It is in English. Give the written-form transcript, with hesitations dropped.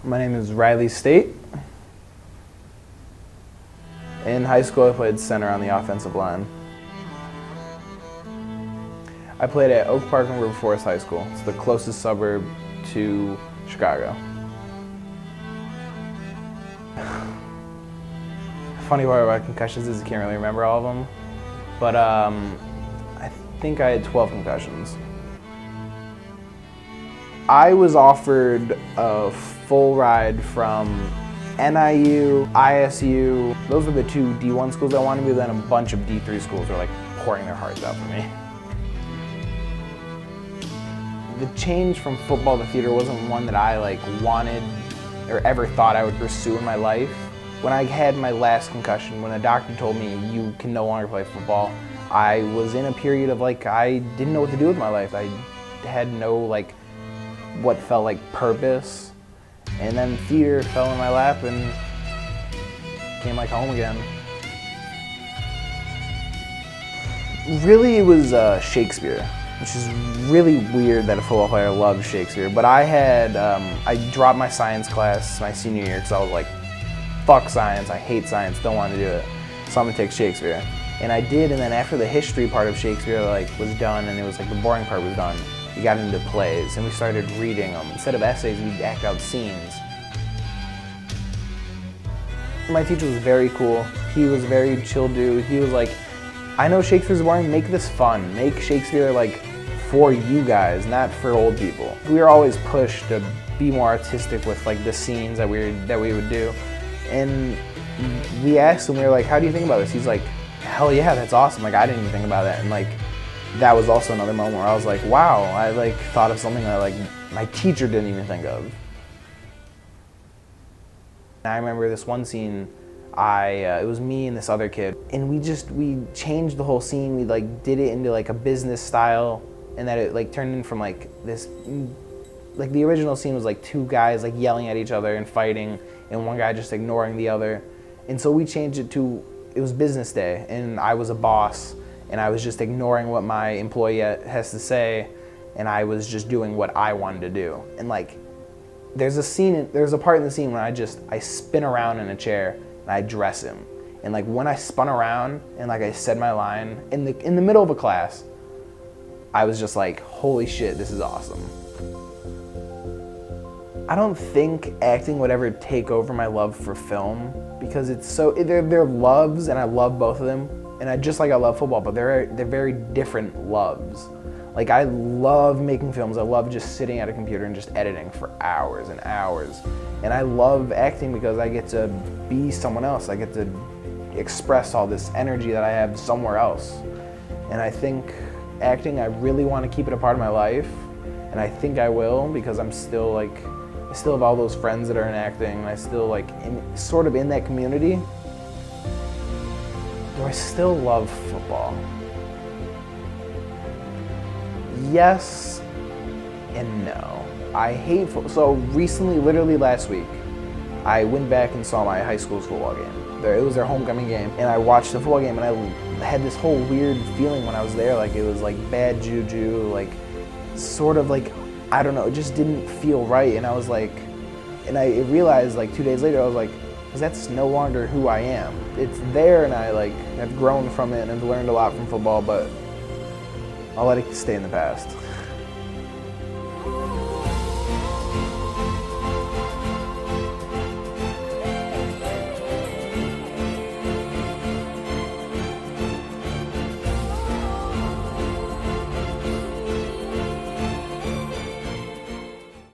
My name is Riley State. In high school, I played center on the offensive line. I played at Oak Park and River Forest High School. It's the closest suburb to Chicago. Funny part about concussions is I can't really remember all of them, but I think I had 12 concussions. I was offered a full ride from NIU, ISU. Those were the two D1 schools I wanted to be, then a bunch of D3 schools were like pouring their hearts out for me. The change from football to theater wasn't one that I wanted or ever thought I would pursue in my life. When I had my last concussion, when the doctor told me you can no longer play football, I was in a period of I didn't know what to do with my life. I had no what felt like purpose. And then theater fell in my lap and came home again. Really, it was Shakespeare, which is really weird that a football player loves Shakespeare. But I dropped my science class my senior year because I was like, fuck science, I hate science, don't want to do it. So I'm gonna take Shakespeare. And I did, and then after the history part of Shakespeare was done, and it was the boring part was done, we got into plays, and we started reading them. Instead of essays, we'd act out scenes. My teacher was very cool. He was a very chill dude. He was like, I know Shakespeare's boring, make this fun. Make Shakespeare for you guys, not for old people. We were always pushed to be more artistic with the scenes that we would do. And we asked him, we were like, how do you think about this? He's like, hell yeah, that's awesome. I didn't even think about that. And that was also another moment where I was like, wow, I thought of something that my teacher didn't even think of. And I remember this one scene, it was me and this other kid, and we changed the whole scene. We did it into a business style, and that it turned in from this, the original scene was two guys yelling at each other and fighting, and one guy just ignoring the other. And so we changed it to, it was business day, and I was a boss, and I was just ignoring what my employee has to say, and I was just doing what I wanted to do. And there's a part in the scene when I spin around in a chair and I address him. And when I spun around and I said my line in the middle of a class, I was just holy shit, this is awesome. I don't think acting would ever take over my love for film, because they're loves, and I love both of them. And I love football, but they're very different loves. I love making films. I love just sitting at a computer and just editing for hours and hours. And I love acting because I get to be someone else. I get to express all this energy that I have somewhere else. And I think acting, I really want to keep it a part of my life. And I think I will, because I'm still I still have all those friends that are in acting. And I still sort of in that community. Do I still love football? Yes and no. I hate football. So recently, literally last week, I went back and saw my high school's football game. It was their homecoming game, and I watched the football game, and I had this whole weird feeling when I was there, it was bad juju, sort of I don't know, it just didn't feel right. And I was and I realized 2 days later, I was because that's no longer who I am. It's there, and I have grown from it and have learned a lot from football, but I'll let it stay in the past.